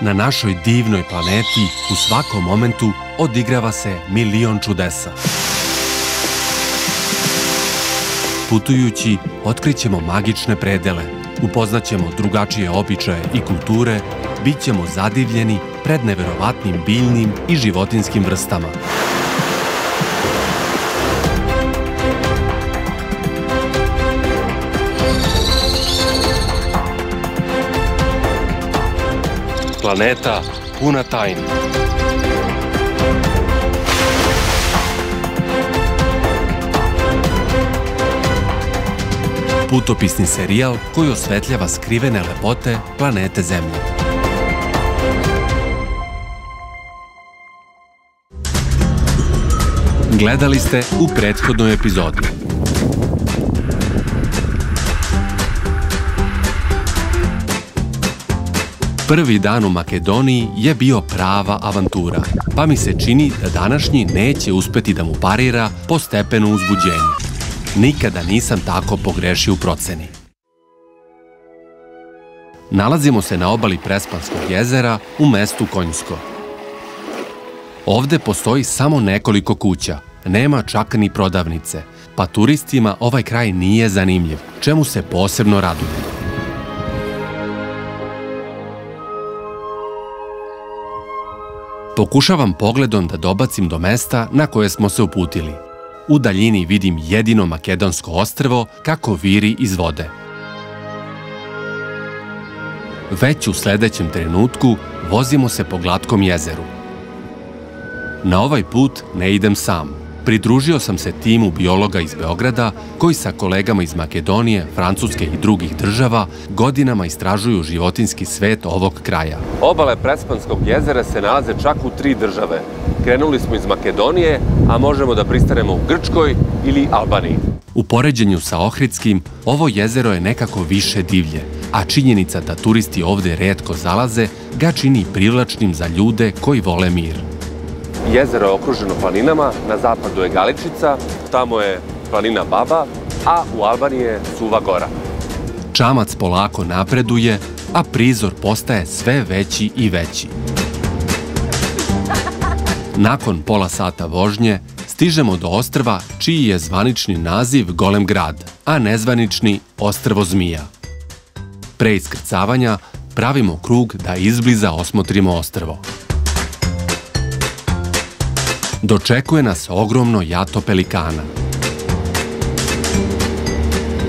Na našoj divnoj planeti u svakom momentu odigrava se milion čudesa. Putujući, otkrićemo magične predele, upoznaćemo drugačije običaje i kulture, bit ćemo zadivljeni pred neverovatnim biljnim i životinjskim vrstama. Planeta puna tajni. Putopisni serijal koji osvetljava skrivene lepote planete Zemlje. Gledali ste u prethodnoj epizodi. Prvi dan u Makedoniji je bio prava avantura, pa mi se čini da današnji neće uspeti da mu parira po stepenu uzbuđenja. Nikada nisam tako pogrešio u proceni. Nalazimo se na obali Prespanskog jezera u mestu Konjsko. Ovde postoji samo nekoliko kuća, nema čak ni prodavnice, pa turistima ovaj kraj nije zanimljiv, čemu se posebno raduju. Pokušavam pogledom da dobacim do mesta na koje smo se uputili. U daljini vidim jedino makedonsko ostrvo kako viri iz vode. Već u sledećem trenutku vozimo se po glatkom jezeru. Na ovaj put ne idem sam. Pridružio sam se timu biologa iz Beograda koji sa kolegama iz Makedonije, Francuske i drugih država godinama istražuju životinjski svet ovog kraja. Obale Prespanskog jezera se nalaze čak u 3 države. Krenuli smo iz Makedonije, a možemo da pristanemo u Grčkoj ili Albaniji. U poređenju sa Ohridskim, ovo jezero je nekako više divlje, a činjenica da turisti ovde retko zalaze ga čini privlačnim za ljude koji vole mir. Jezero je okruženo planinama, na zapadu je Galičica, tamo je planina Baba, a u Albaniji je Suva Gora. Čamac polako napreduje, a prizor postaje sve veći i veći. Nakon pola sata vožnje stižemo do ostrva čiji je zvanični naziv Golem grad, a nezvanični Ostrvo zmija. Pre iskrcavanja pravimo krug da izbliza osmotrimo ostrvo. Dočekuje nas ogromno jato pelikana.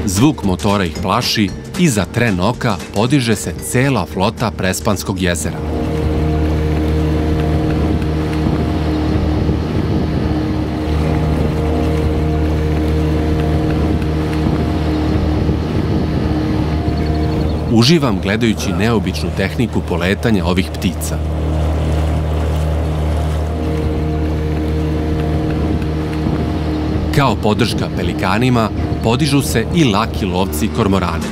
Zvuk motora ih plaši i za tren oka podiže se cela flota Prespanskog jezera. Uživam gledajući neobičnu tehniku poletanja ovih ptica. Kao podrška pelikanima podižu se i laki lovci kormorani.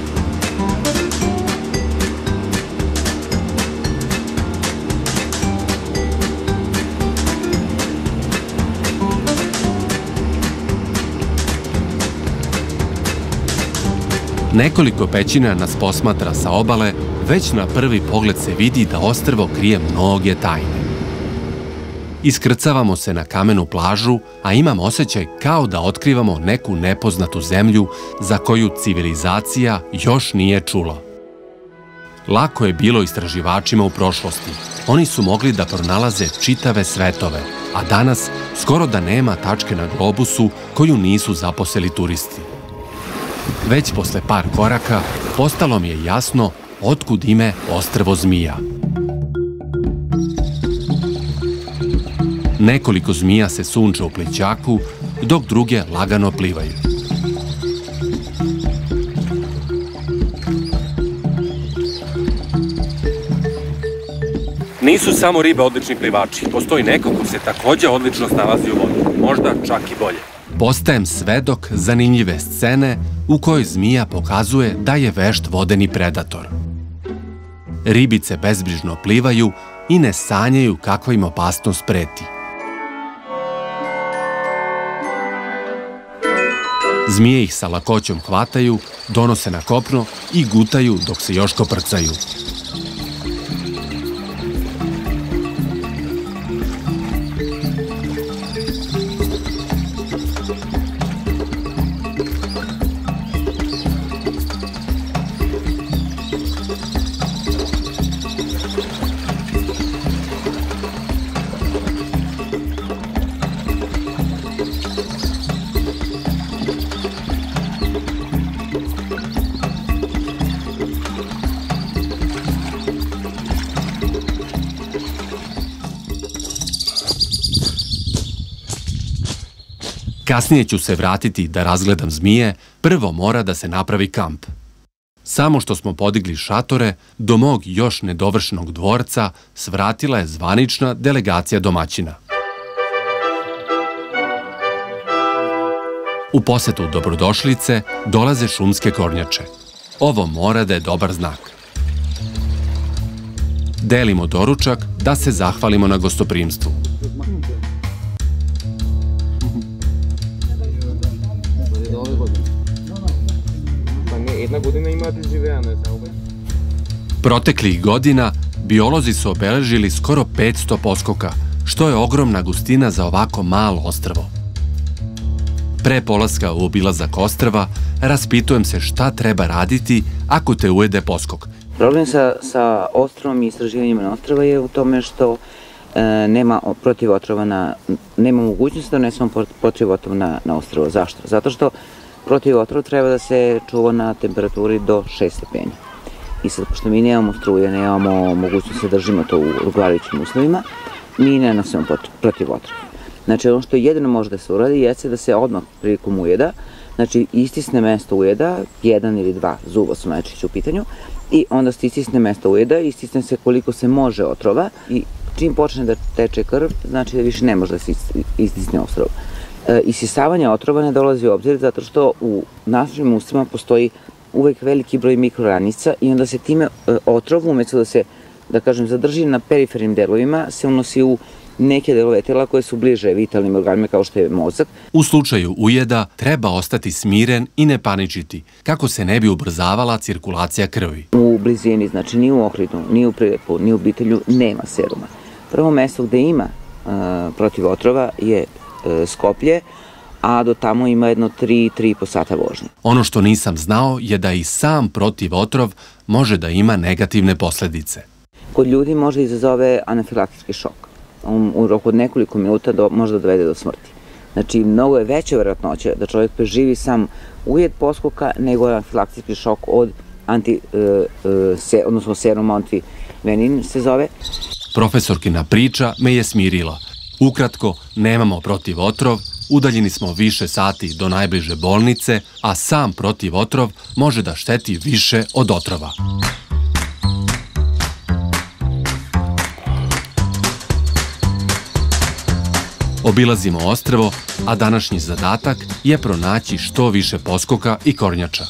Nekoliko pećina nas posmatra sa obale, već na prvi pogled se vidi da ostrvo krije mnoge tajne. Iskrcavamo se na kamenu plažu, a imam osjećaj kao da otkrivamo neku nepoznatu zemlju za koju civilizacija još nije čula. Lako je bilo istraživačima u prošlosti. Oni su mogli da pronalaze čitave svetove, a danas skoro da nema tačke na globusu koju nisu zaposeli turisti. Već posle par koraka postalo mi je jasno otkud ime Ostrvo zmija. Nekoliko zmija se sunče u plićaku, dok druge lagano plivaju. Nisu samo ribe odlični plivači, postoji neko ko se takođe odlično snalazi u vodi, možda čak i bolje. Postajem svedok zanimljive scene u kojoj zmija pokazuje da je vešt vodeni predator. Ribice bezbrižno plivaju i ne sanjaju kakva im opasnost preti. Zmije ih sa lakoćom hvataju, donose na kopno i gutaju dok se još koprcaju. Kasnije ću se vratiti da razgledam zmije, prvo mora da se napravi kamp. Samo što smo podigli šatore, do mog još nedovršenog dvorca svratila je zvanična delegacija domaćina. U posetu dobrodošlice dolaze šumske kornjače. Ovo mora da je dobar znak. Delimo doručak da se zahvalimo na gostoprimstvu. Proteklih godina biolozi su obeležili skoro 500 poskoka, što je ogromna gustina za ovako malo ostrvo. Pre polaska u obilazak ostrva, raspitujem se šta treba raditi ako te ujede poskok. Problem sa ostrvom i istraživanjima na ostrva je u tome što nema mogućnosti da donesemo protivotrov na ostrvo. Zašto? Zato što protivotrov treba da se čuva na temperaturi do 6 stepeni. I sad, pošto mi nemamo struje, nemamo mogućnost da držimo to u odgovarajućim uslovima, mi ne nosimo protivotrov. Znači, ono što jedino može da se uradi jeste da se odmah prilikom ujeda, znači istisne mesto ujeda, 1 ili 2 zuba su najčešće u pitanju, i onda se istisne mesto ujeda, istisne se koliko se može otrova i čim počne da teče krv, znači da više ne može da se istisne otrov. Isisavanje otrova ne dolazi u obzir zato što u našim ustima postoji uvek veliki broj mikroranica i onda se time otrov, umesto da se, da kažem, zadrži na perifernim delovima, se unosi u neke delove tela koje su bliže vitalnim organima kao što je mozak. U slučaju ujeda treba ostati smiren i ne paničiti, kako se ne bi ubrzavala cirkulacija krvi. U blizini, znači ni u Ohridu, ni u Prilepu, ni u Bitelju nema seruma. Prvo mesto gde ima protiv otrova je Skoplje, a do tamo ima jedno 3,5 sata vožnje. Ono što nisam znao je da i sam protiv otrov može da ima negativne posledice. Kod ljudi može izazove anafilaktički šok. U roku od nekoliko minuta može da dovede do smrti. Znači, mnogo je veća verovatnoća da čovjek preživi sam ujed poskoka nego anafilaktički šok od odnosno serum antivenin se zove. Profesorkina priča me je smirila. Ukratko, nemamo protiv otrov, udaljeni smo više sati do najbliže bolnice, a sam protiv otrov može da šteti više od otrova. Obilazimo ostrvo, a današnji zadatak je pronaći što više poskoka i kornjača.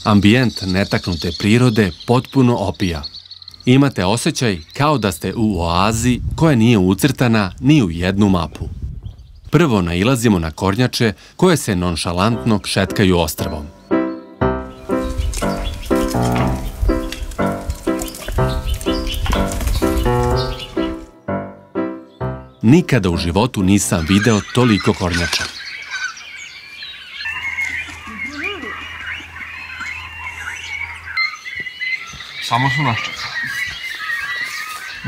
Ambijent netaknute prirode potpuno opija. Imate osjećaj kao da ste u oazi koja nije ucrtana ni u jednu mapu. Prvo nailazimo na kornjače koje se nonšalantno šetkaju ostrvom. Nikada u životu nisam video toliko kornjača. Samo su naše.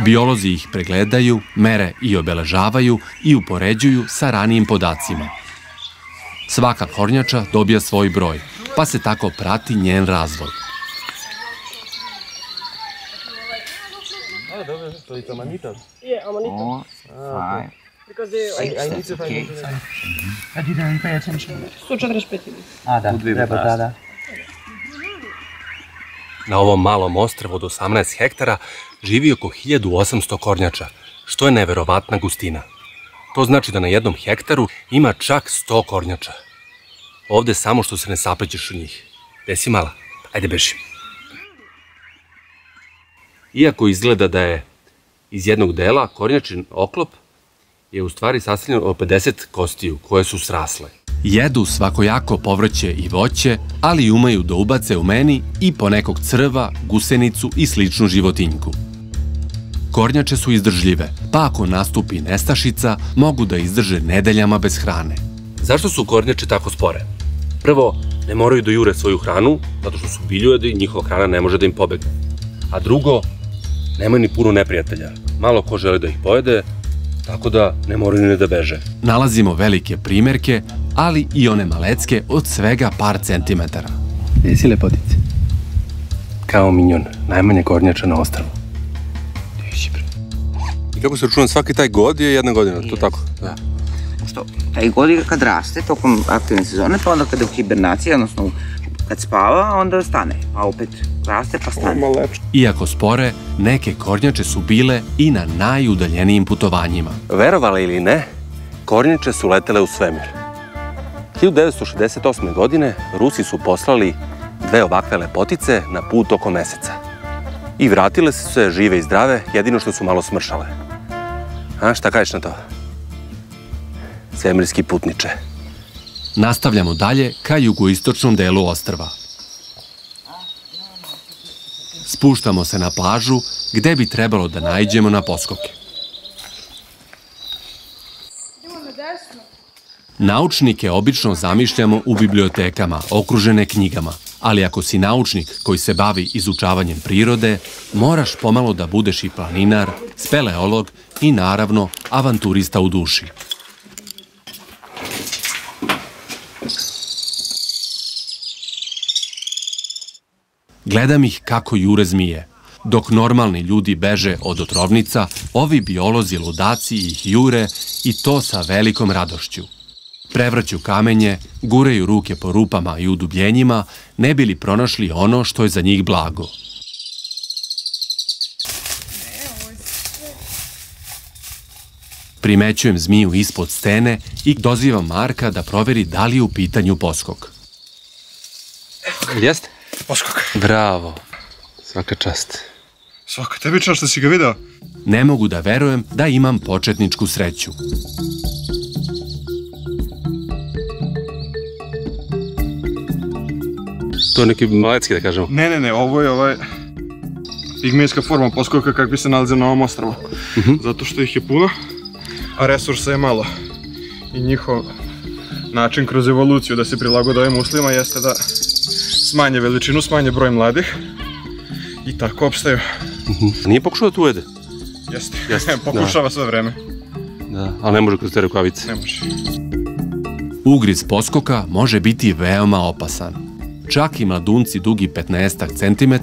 Biolozi ih pregledaju, mere i obeležavaju i upoređuju sa ranijim podacima. Svaka kornjača dobija svoj broj, pa se tako prati njen razvoj. To je amanita? Yeah, amanita. Fine. Because they... I need to find it. I didn't pay attention. 145 ili. A, da, treba, da. Na ovom malom ostrvu od 18 hektara živi oko 1800 kornjača, što je neverovatna gustina. To znači da na jednom hektaru ima čak 100 kornjača. Ovde samo što se ne saplićeš u njih. Gde si mala? Ajde beži. Iako izgleda da je iz jednog dela, kornjačin oklop je u stvari sastavljen od 50 kostiju koje su srasle. Jedu svakojako povrće i voće, ali umeju da ubace u meni i ponekog crva, gusenicu i sličnu životinjku. Kornjače su izdržljive, pa ako nastupi nestašica, mogu da izdrže nedeljama bez hrane. Zašto su kornjače tako spore? Prvo, ne moraju da jure svoju hranu, zato što su biljojedi i njihova hrana ne može da im pobegne. A drugo, nemaju ni puno neprijatelja. Malo ko želi da ih pojede, tako da ne moraju ni da beže. Nalazimo velike primerke, ali i one malecke od svega par centimetara. Gde si lepotice? Kao minjon, najmanje kornjača na ostrvu. I kako se računa svaki taj god je 1 godina, to tako? Da. Što taj godi kad raste tokom aktivne sezone, pa onda kada je u hibernaciji, odnosno kad spava, onda stane, pa opet raste pa stane. Iako spore, neke kornjače su bile i na najudaljenijim putovanjima. Verovali ili ne, kornjače su letele u svemir. 1968. godine Rusi su poslali 2 ovakve lepotice na put oko meseca. I vratile su se žive i zdrave, jedino što su malo smršale. A šta kažeš na to? Svemirski putniče. Nastavljamo dalje ka jugoistočnom delu ostrva. Spuštamo se na plažu gde bi trebalo da naiđemo na poskoke. Naučnike obično zamišljamo u bibliotekama, okružene knjigama, ali ako si naučnik koji se bavi izučavanjem prirode, moraš pomalo da budeš i planinar, speleolog i naravno avanturista u duši. Gledam ih kako jure zmije. Dok normalni ljudi beže od otrovnica, ovi biolozi ludaci ih jure i to sa velikom radošću. Prevrću kamenje, guraju ruke po rupama i udubljenjima, ne bi li pronašli ono što je za njih blago. Primećujem zmiju ispod stene i dozivam Marka da proveri da li je u pitanju poskok. Jeste? Poskok. Bravo. Svaka čast. Svaka tebi čast što si ga video. Ne mogu da verujem da imam početničku sreću. To je neki malecki, da kažemo. Ne, ovo je pigmejska forma poskoka kakvi se nalaze na ovom ostrvu. Zato što ih je puno, a resursa je malo. I njihov način kroz evoluciju da se prilagode ovim uslovima jeste da smanje veličinu, smanje broj mladih i tako opstaju. Nije pokušao da tu ujede? Jeste, pokušava sve vreme. Da, ali ne može kroz te rukavice. Ne može. Ugriz poskoka može biti veoma opasan. Čak i mladunci dugi 15 cm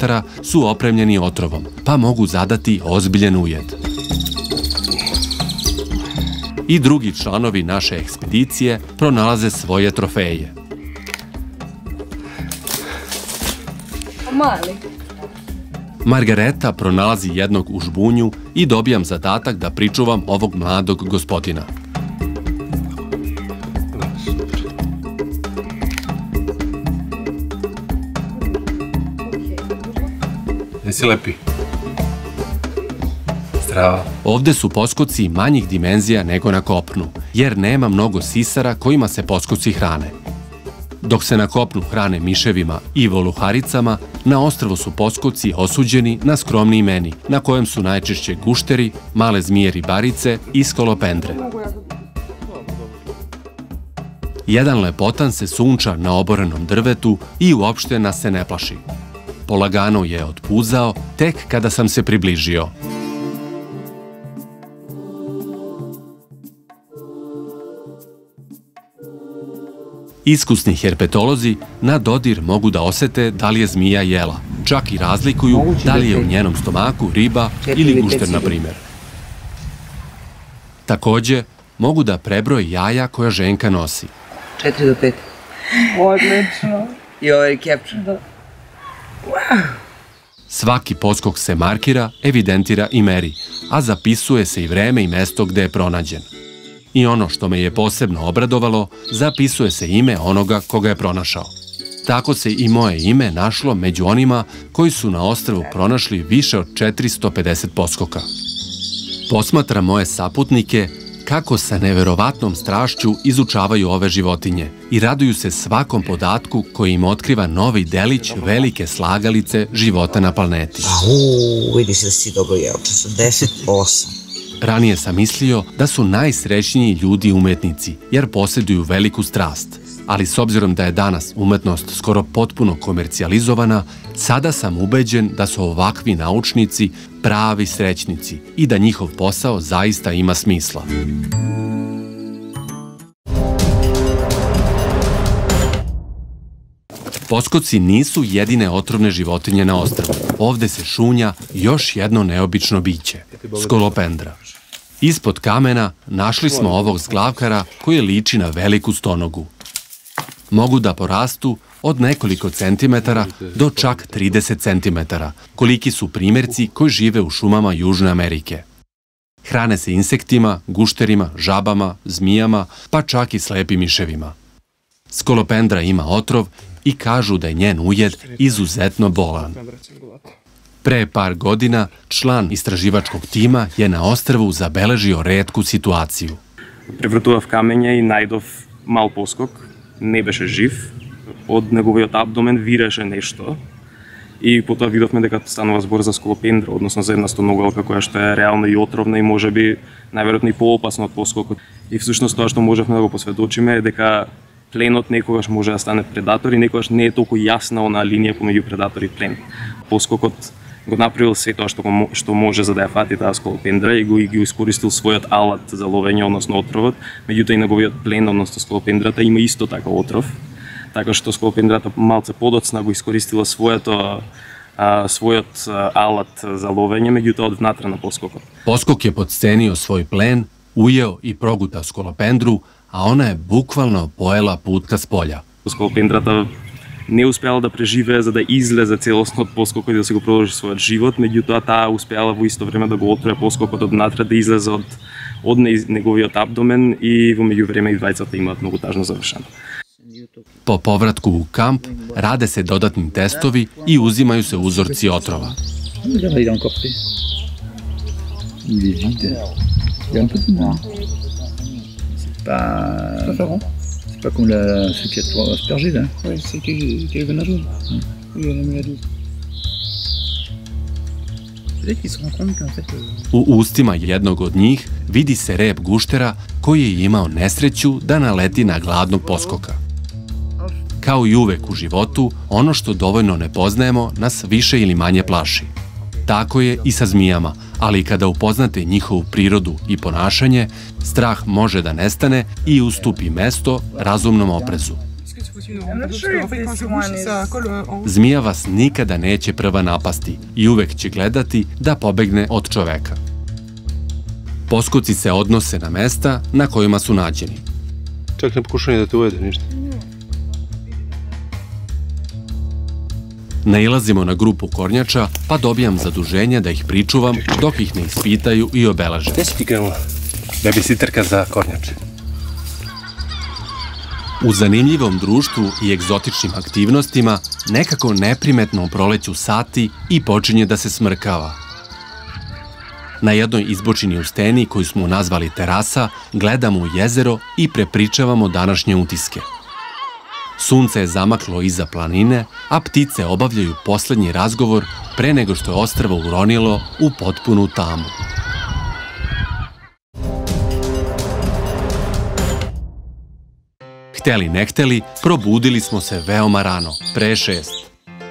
su opremljeni otrovom, pa mogu zadati ozbiljen ujed. I drugi članovi naše ekspedicije pronalaze svoje trofeje. Mali. Margareta pronalazi jednog u žbunju i dobijam zadatak da pričuvam ovog mladog gospodina. Jesi lepi? Zdravo. Ovde su poskoci manjih dimenzija nego na kopnu, jer nema mnogo sisara kojima se poskoci hrane. Dok se na kopnu hrane miševima i voluharicama, na ostrvu su poskoci osuđeni na skromni meni, na kojem su najčešće gušteri, male zmije ribarice i skolopendre. Jedan lepotan se sunča na oborenom drvetu i uopšte nas se ne plaši. Polagano je otpuzao tek kada sam se približio. Iskusni herpetolozi na dodir mogu da osete da li je zmija jela, čak i razlikuju da li je u njenom stomaku riba ili gušter, na primjer. Takođe, mogu da prebroje jaja koja ženka nosi. 4 do 5. Odlično. I ovaj kepčan. Svaki poskok se markira, evidentira i meri, a zapisuje se i vreme i mesto gde je pronađen. I ono što me je posebno obradovalo, zapisuje se ime onoga koga je pronašao. Tako se i moje ime našlo među onima koji su na ostrvu pronašli više od 450 poskoka. Posmatram moje saputnike kako sa neverovatnom strašću izučavaju ove životinje i raduju se svakom podatku koji im otkriva novi delić velike slagalice života na planeti. Vidi se da si dobro jeo, 48. Ranije sam mislio da su najsrećniji ljudi umetnici, jer posjeduju veliku strast. Ali s obzirom da je danas umetnost skoro potpuno komercijalizovana, sada sam ubeđen da su ovakvi naučnici pravi srećnici i da njihov posao zaista ima smisla. Poskoci nisu jedine otrovne životinje na ostrvu. Ovde se šunja još jedno neobično biće – skolopendra. Ispod kamena našli smo ovog zglavkara koji liči na veliku stonogu. Mogu da porastu od nekoliko centimetara do čak 30 centimetara, koliki su primjerci koji žive u šumama Južne Amerike. Hrane se insektima, gušterima, žabama, zmijama, pa čak i slepim miševima. Skolopendra ima otrov i kažu da je njen ujed izuzetno bolan. Pre par godina član istraživačkog tima je na ostrvu zabeležio retku situaciju. Превратував камења и најдов мал поскок, не беше жив, од неговиот абдомен виреше нешто и потоа видовме дека станува збор за сколопендра, односно за една стоногалка која што е реално и отровна и можеби најверојатно и поопасна од поскокот. И всушност тоа што можевме да го посведочиме е дека пленот некогаш може да стане предатор и некогаш не е толку јасна онаа линија помеѓу предатор и плен. Поскокот го направил се тоа што може за да ја фати таа сколопендра и го искористил својот алат за ловење, односно отровот, меѓутоа и неговиот плен, односно сколопендрата, има исто така отров, така што сколопендрата малце подоцна го искористила својот алат за ловење, меѓутоа од внатре на поскокот. Poskok je potcenio svoj plen, ujeo i progutao skolopendru, a ona je bukvalno pojela put ka spolja. Сколопендрата не успеала да преживее за да излезе целосно од поскокот и да се го продолжи својот живот, меѓутоа таа успеала во исто време да го отвори поскокот од внатре, да излезе од неговиот абдомен и во меѓувреме и двајцата имаат многу тажно завршено. Po povratku u kamp rade se dodatni testovi i uzimaju se uzorci otrova. Il est encore fait. Il est vide. Il y a un peu de noir. C'est pas comme ce qu'il y a pour asperger là. Oui, c'est qui est venu. Oui, on a mis la 12. Peut-être qu'ils se rendent compte qu'en fait... U ustima jednog od njih vidi se rep guštera koji je imao nesreću da naleti na gladnog poskoka. Kao i uvek u životu, ono što dovoljno ne poznajemo nas više ili manje plaši. Tako je i sa zmijama, ali kada upoznate njihovu prirodu i ponašanje, strah može da nestane i ustupi mesto razumnom oprezu. Zmija vas nikada neće prva napasti i uvek će gledati da pobegne od čoveka. Poskoci se odnose na mesta na kojima su nađeni. Čak ne pokušaj da te ujede ništa. Nailazimo na grupu kornjača, pa dobijam zaduženje da ih pričuvam dok ih ne ispitaju i obeleže. Gde si ti krenula? Babysitterka za kornjače. U zanimljivom društvu i egzotičnim aktivnostima nekako neprimetno proleću sati i počinje da se smrkava. Na jednoj izbočini u steni koju smo nazvali terasa gledamo u jezero i prepričavamo današnje utiske. Sunce je zamaklo iza planine, a ptice obavljaju poslednji razgovor pre nego što je ostrvo uronilo u potpunu tamu. Hteli ne hteli, probudili smo se veoma rano, pre 6.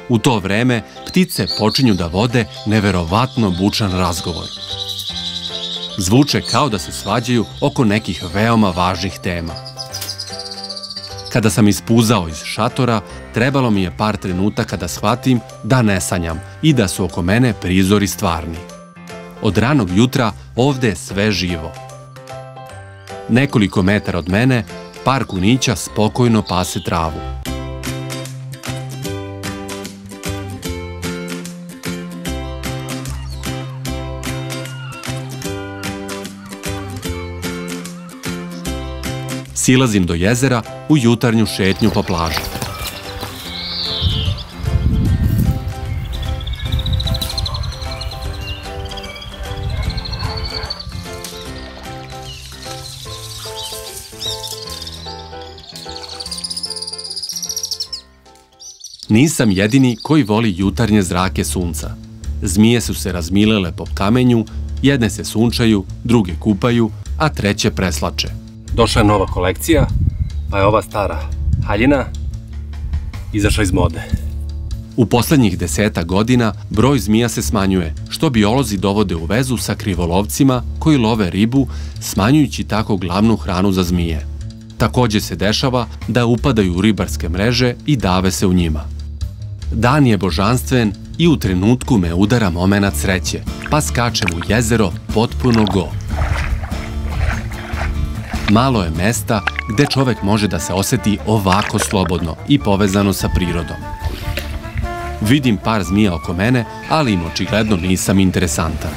U to vreme ptice počinju da vode neverovatno bučan razgovor. Zvuče kao da se svađaju oko nekih veoma važnih tema. Kada sam ispuzao iz šatora, trebalo mi je par trenutaka da shvatim da ne sanjam i da su oko mene prizori stvarni. Od ranog jutra ovde je sve živo. Nekoliko metara od mene par kunića spokojno pase travu. Silazim do jezera u jutarnju šetnju po plaži. Nisam jedini koji voli jutarnje zrake sunca. Zmije su se razmilele po kamenju, jedne se sunčaju, druge kupaju, a treće preslače. Došla je nova kolekcija, pa je ova stara haljina izašla iz mode. U poslednjih 10 godina broj zmija se smanjuje, što biolozi dovode u vezu sa krivolovcima koji love ribu, smanjujući tako glavnu hranu za zmije. Takođe se dešava da upadaju u ribarske mreže i dave se u njima. Dan je božanstven i u trenutku me udara momenat sreće, pa skačem u jezero potpuno go. Malo je mesta gde čovek može da se oseti ovako slobodno i povezano sa prirodom. Vidim par zmija oko mene, ali im očigledno nisam interesantan.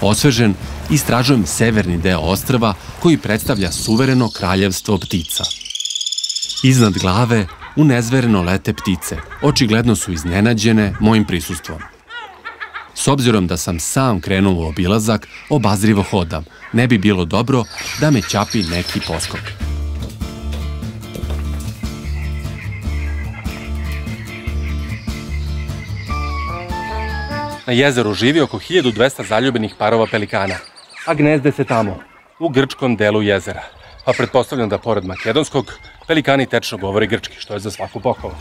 Osvežen, istražujem severni deo ostrva koji predstavlja suvereno kraljevstvo ptica. Iznad glave unezvereno lete ptice, očigledno su iznenađene mojim prisustvom. S obzirom da sam sam krenuo u obilazak, obazrivo hodam. Ne bi bilo dobro da me ćapi neki poskok. Na jezeru živi oko 1200 zaljubljenih parova pelikana, a gnezde se tamo, u grčkom delu jezera. Pa pretpostavljam da pored makedonskog, pelikani tečno govore grčki, što je za svaku pohvalu.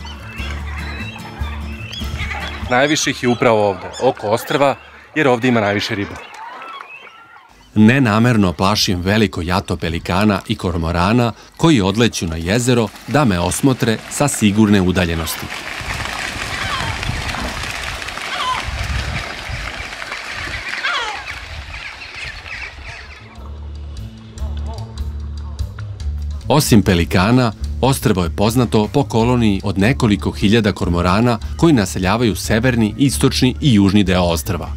Najviše ih je upravo ovde, oko ostrva, jer ovde ima najviše riba. Nenamerno plašim veliko jato pelikana i kormorana koji odleću na jezero da me osmotre sa sigurne udaljenosti. Osim pelikana, ostrvo je poznato po koloniji od nekoliko hiljada kormorana koji naseljavaju severni, istočni i južni deo ostrva.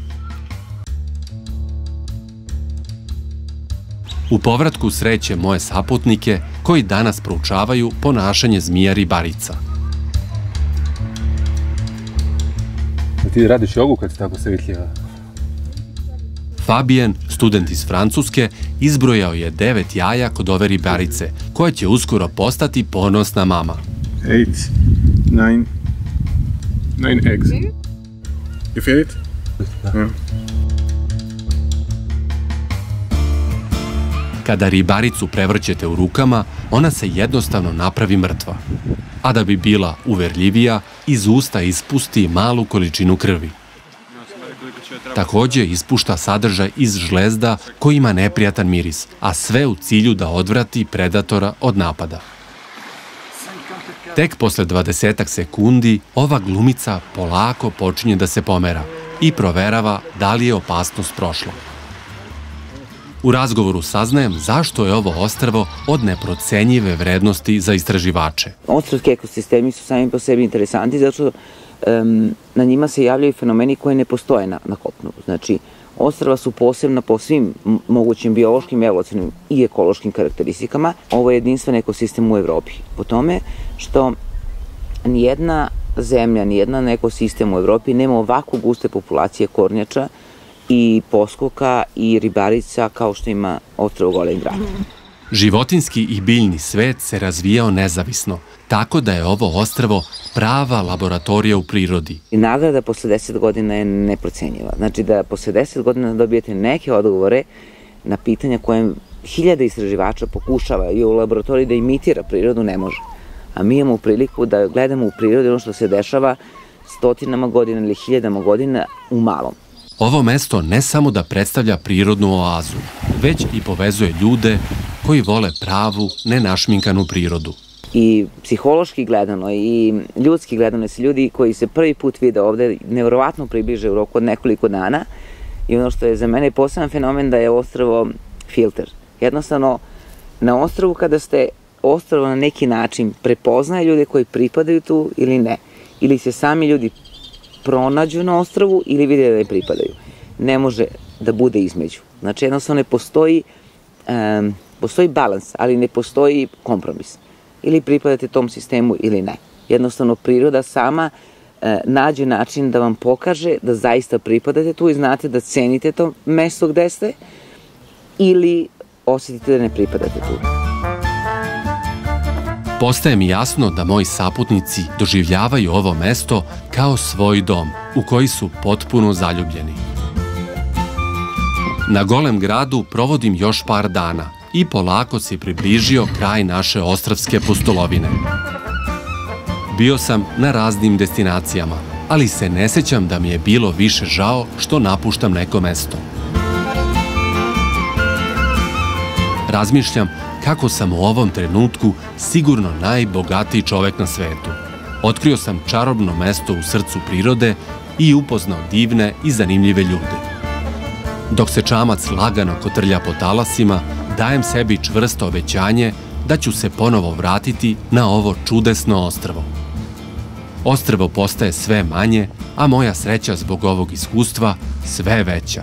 U povratku srećem moje saputnike koji danas proučavaju ponašanje zmija ribarica. Ti radiš jogu kad si tako sevitljiva? Fabien, student iz Francuske, izbrojao je 9 jaja kod ove ribarice, koja će uskoro postati ponosna mama. 9 eggs. You feel it? Yeah. Kada ribaricu prevrćete u rukama, ona se jednostavno napravi mrtva. A da bi bila uverljivija, iz usta ispusti malu količinu krvi. Takođe ispušta sadržaj iz žlezda koji ima neprijatan miris, a sve u cilju da odvrati predatora od napada. Tek posle 20 sekundi ova glumica polako počinje da se pomera i proverava da li je opasnost prošla. U razgovoru saznajem zašto je ovo ostrvo od neprocenjive vrednosti za istraživače. Ostrvski ekosistemi su sami po sebi interesanti zato što na njima se javljaju fenomeni koji ne postoje na kopnu. Znači, ostrva su posebna po svim mogućim biološkim, evolucionarnim i ekološkim karakteristikama. Ovo je jedinstven ekosistem u Evropi. Po tome što nijedna zemlja, nijedan ekosistem u Evropi nema ovako guste populacije kornjača i poskoka i ribarica kao što ima ostrvo Golem grad. Životinski i biljni svet se razvijao nezavisno, tako da je ovo ostrvo prava laboratorija u prirodi. I nagrada posle 10 godina je neprocenjiva. Znači da posle 10 godina dobijete neke odgovore na pitanja koje hiljade istraživača pokušava i u laboratoriji da imitira prirodu, ne može. A mi imamo priliku da gledamo u prirodi ono što se dešava stotinama godina ili hiljadama godina u malom. Ovo mesto ne samo da predstavlja prirodnu oazu, već i povezuje ljude koji vole pravu, nenašminkanu prirodu. I psihološki gledano i ljudski gledano se ljudi koji se prvi put vide ovde nevjerovatno približe u roku od nekoliko dana i ono što je za mene poseban fenomen da je ostrvo filter. Jednostavno, na ostrvu kada ste ostrvo na neki način prepoznaje ljude koji pripadaju tu ili ne. Ili se sami ljudi pronađu na ostrvu ili vide da ne pripadaju. Ne može da bude između. Znači jednostavno ne postoji, postoji balans, ali ne postoji kompromis. Ili pripadate tom sistemu ili ne. Jednostavno priroda sama nađe način da vam pokaže da zaista pripadate tu i znate da cenite to mesto gde ste ili osjetite da ne pripadate tu. Postaje mi jasno da moji saputnici doživljavaju ovo mesto kao svoj dom u koji su potpuno zaljubljeni. Na Golem gradu provodim još par dana i polako se približio kraj naše ostrvske pustolovine. Bio sam na raznim destinacijama, ali se ne sećam da mi je bilo više žao što napuštam neko mesto. Razmišljam kako sam u ovom trenutku sigurno najbogatiji čovek na svetu. Otkrio sam čarobno mesto u srcu prirode i upoznao divne i zanimljive ljude. Dok se čamac lagano kotrlja po talasima, dajem sebi čvrsto obećanje da ću se ponovo vratiti na ovo čudesno ostrvo. Ostrvo postaje sve manje, a moja sreća zbog ovog iskustva sve veća.